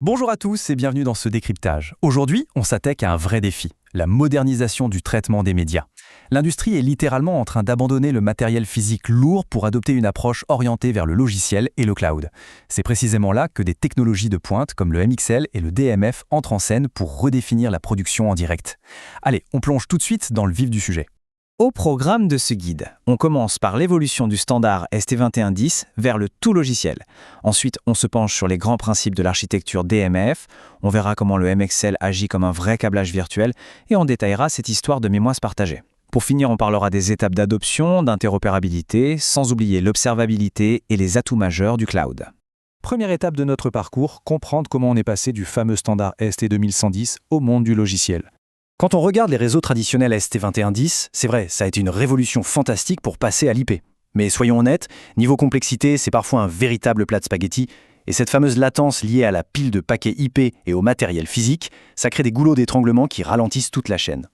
Bonjour à tous et bienvenue dans ce décryptage. Aujourd'hui, on s'attaque à un vrai défi, la modernisation du traitement des médias. L'industrie est littéralement en train d'abandonner le matériel physique lourd pour adopter une approche orientée vers le logiciel et le cloud. C'est précisément là que des technologies de pointe comme le MXL et le DMF entrent en scène pour redéfinir la production en direct. Allez, on plonge tout de suite dans le vif du sujet. Au programme de ce guide, on commence par l'évolution du standard ST2110 vers le tout logiciel. Ensuite, on se penche sur les grands principes de l'architecture DMF, on verra comment le MXL agit comme un vrai câblage virtuel et on détaillera cette histoire de mémoire partagée. Pour finir, on parlera des étapes d'adoption, d'interopérabilité, sans oublier l'observabilité et les atouts majeurs du cloud. Première étape de notre parcours, comprendre comment on est passé du fameux standard ST2110 au monde du logiciel. Quand on regarde les réseaux traditionnels ST2110, c'est vrai, ça a été une révolution fantastique pour passer à l'IP. Mais soyons honnêtes, niveau complexité, c'est parfois un véritable plat de spaghettis, et cette fameuse latence liée à la pile de paquets IP et au matériel physique, ça crée des goulots d'étranglement qui ralentissent toute la chaîne.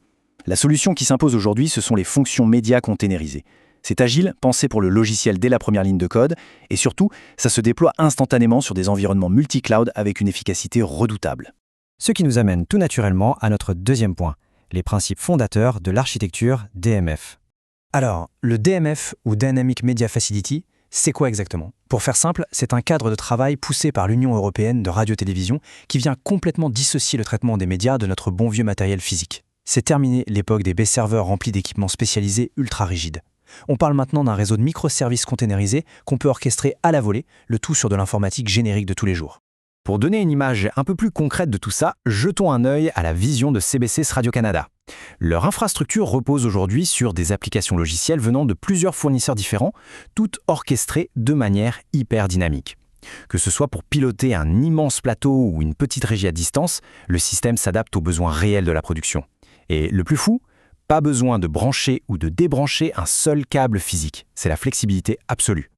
La solution qui s'impose aujourd'hui, ce sont les fonctions médias containerisées. C'est agile, pensé pour le logiciel dès la première ligne de code, et surtout, ça se déploie instantanément sur des environnements multi-cloud avec une efficacité redoutable. Ce qui nous amène tout naturellement à notre deuxième point, les principes fondateurs de l'architecture DMF. Alors, le DMF ou Dynamic Media Facility, c'est quoi exactement ? Pour faire simple, c'est un cadre de travail poussé par l'Union européenne de radio-télévision qui vient complètement dissocier le traitement des médias de notre bon vieux matériel physique. C'est terminé l'époque des B-serveurs remplis d'équipements spécialisés ultra rigides. On parle maintenant d'un réseau de microservices containerisés qu'on peut orchestrer à la volée, le tout sur de l'informatique générique de tous les jours. Pour donner une image un peu plus concrète de tout ça, jetons un œil à la vision de CBC Radio-Canada. Leur infrastructure repose aujourd'hui sur des applications logicielles venant de plusieurs fournisseurs différents, toutes orchestrées de manière hyper dynamique. Que ce soit pour piloter un immense plateau ou une petite régie à distance, le système s'adapte aux besoins réels de la production. Et le plus fou, pas besoin de brancher ou de débrancher un seul câble physique. C'est la flexibilité absolue.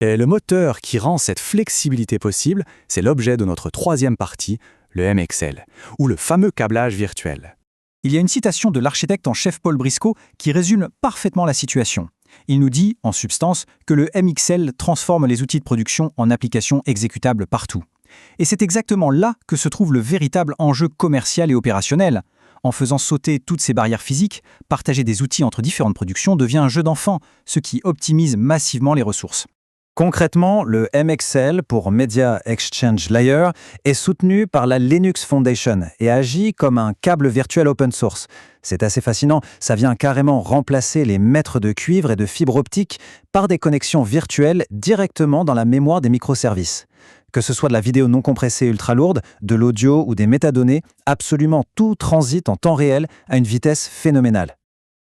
Et le moteur qui rend cette flexibilité possible, c'est l'objet de notre troisième partie, le MXL, ou le fameux câblage virtuel. Il y a une citation de l'architecte en chef Paul Briscoe qui résume parfaitement la situation. Il nous dit, en substance, que le MXL transforme les outils de production en applications exécutables partout. Et c'est exactement là que se trouve le véritable enjeu commercial et opérationnel. En faisant sauter toutes ces barrières physiques, partager des outils entre différentes productions devient un jeu d'enfant, ce qui optimise massivement les ressources. Concrètement, le MXL pour Media Exchange Layer est soutenu par la Linux Foundation et agit comme un câble virtuel open source. C'est assez fascinant, ça vient carrément remplacer les mètres de cuivre et de fibre optique par des connexions virtuelles directement dans la mémoire des microservices. Que ce soit de la vidéo non compressée ultra lourde, de l'audio ou des métadonnées, absolument tout transite en temps réel à une vitesse phénoménale.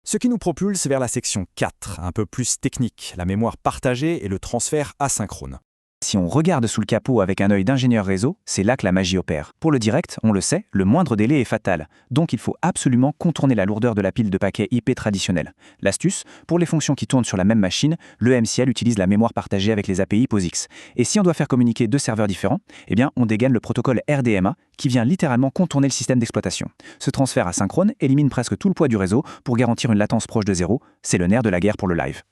Ce qui nous propulse vers la section 4, un peu plus technique, la mémoire partagée et le transfert asynchrone. Si on regarde sous le capot avec un œil d'ingénieur réseau, c'est là que la magie opère. Pour le direct, on le sait, le moindre délai est fatal. Donc il faut absolument contourner la lourdeur de la pile de paquets IP traditionnelle. L'astuce, pour les fonctions qui tournent sur la même machine, le MCL utilise la mémoire partagée avec les API POSIX. Et si on doit faire communiquer deux serveurs différents, eh bien on dégaine le protocole RDMA qui vient littéralement contourner le système d'exploitation. Ce transfert asynchrone élimine presque tout le poids du réseau pour garantir une latence proche de zéro. C'est le nerf de la guerre pour le live.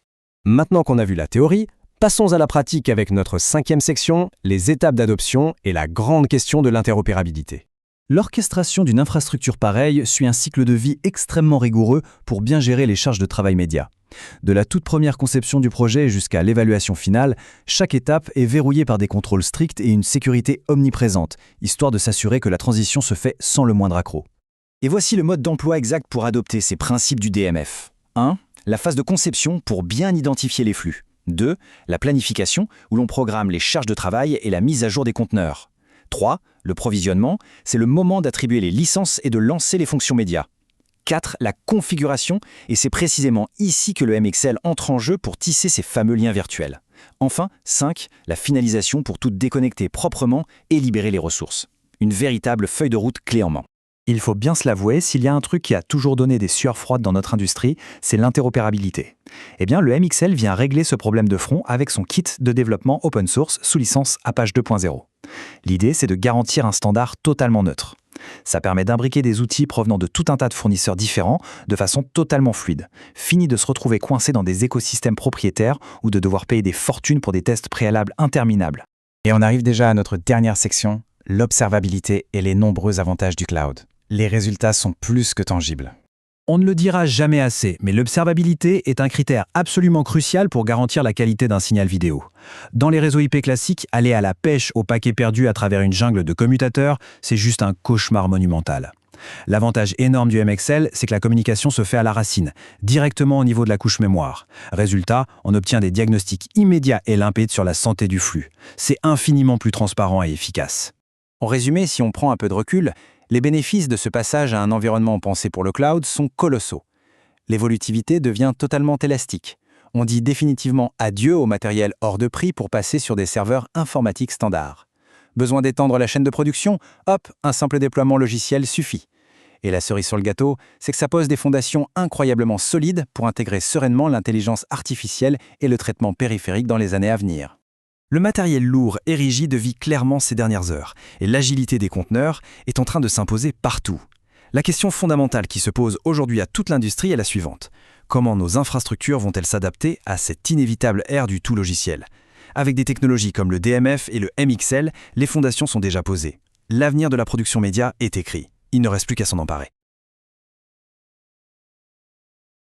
Maintenant qu'on a vu la théorie, passons à la pratique avec notre cinquième section, les étapes d'adoption et la grande question de l'interopérabilité. L'orchestration d'une infrastructure pareille suit un cycle de vie extrêmement rigoureux pour bien gérer les charges de travail média. De la toute première conception du projet jusqu'à l'évaluation finale, chaque étape est verrouillée par des contrôles stricts et une sécurité omniprésente, histoire de s'assurer que la transition se fait sans le moindre accroc. Et voici le mode d'emploi exact pour adopter ces principes du DMF. 1. La phase de conception pour bien identifier les flux. 2. La planification, où l'on programme les charges de travail et la mise à jour des conteneurs. 3. Le provisionnement, c'est le moment d'attribuer les licences et de lancer les fonctions médias. 4. La configuration, et c'est précisément ici que le MXL entre en jeu pour tisser ces fameux liens virtuels. Enfin, 5. La finalisation pour tout déconnecter proprement et libérer les ressources. Une véritable feuille de route clé en main. Il faut bien se l'avouer, s'il y a un truc qui a toujours donné des sueurs froides dans notre industrie, c'est l'interopérabilité. Eh bien, le MXL vient régler ce problème de front avec son kit de développement open source sous licence Apache 2.0. L'idée, c'est de garantir un standard totalement neutre. Ça permet d'imbriquer des outils provenant de tout un tas de fournisseurs différents de façon totalement fluide. Fini de se retrouver coincé dans des écosystèmes propriétaires ou de devoir payer des fortunes pour des tests préalables interminables. Et on arrive déjà à notre dernière section, l'observabilité et les nombreux avantages du cloud. Les résultats sont plus que tangibles. On ne le dira jamais assez, mais l'observabilité est un critère absolument crucial pour garantir la qualité d'un signal vidéo. Dans les réseaux IP classiques, aller à la pêche au paquet perdu à travers une jungle de commutateurs, c'est juste un cauchemar monumental. L'avantage énorme du MXL, c'est que la communication se fait à la racine, directement au niveau de la couche mémoire. Résultat, on obtient des diagnostics immédiats et limpides sur la santé du flux. C'est infiniment plus transparent et efficace. En résumé, si on prend un peu de recul, les bénéfices de ce passage à un environnement pensé pour le cloud sont colossaux. L'évolutivité devient totalement élastique. On dit définitivement adieu au matériel hors de prix pour passer sur des serveurs informatiques standards. Besoin d'étendre la chaîne de production? Hop, un simple déploiement logiciel suffit. Et la cerise sur le gâteau, c'est que ça pose des fondations incroyablement solides pour intégrer sereinement l'intelligence artificielle et le traitement périphérique dans les années à venir. Le matériel lourd et rigide vit clairement ces dernières heures, et l'agilité des conteneurs est en train de s'imposer partout. La question fondamentale qui se pose aujourd'hui à toute l'industrie est la suivante. Comment nos infrastructures vont-elles s'adapter à cette inévitable ère du tout logiciel? Avec des technologies comme le DMF et le MXL, les fondations sont déjà posées. L'avenir de la production média est écrit. Il ne reste plus qu'à s'en emparer.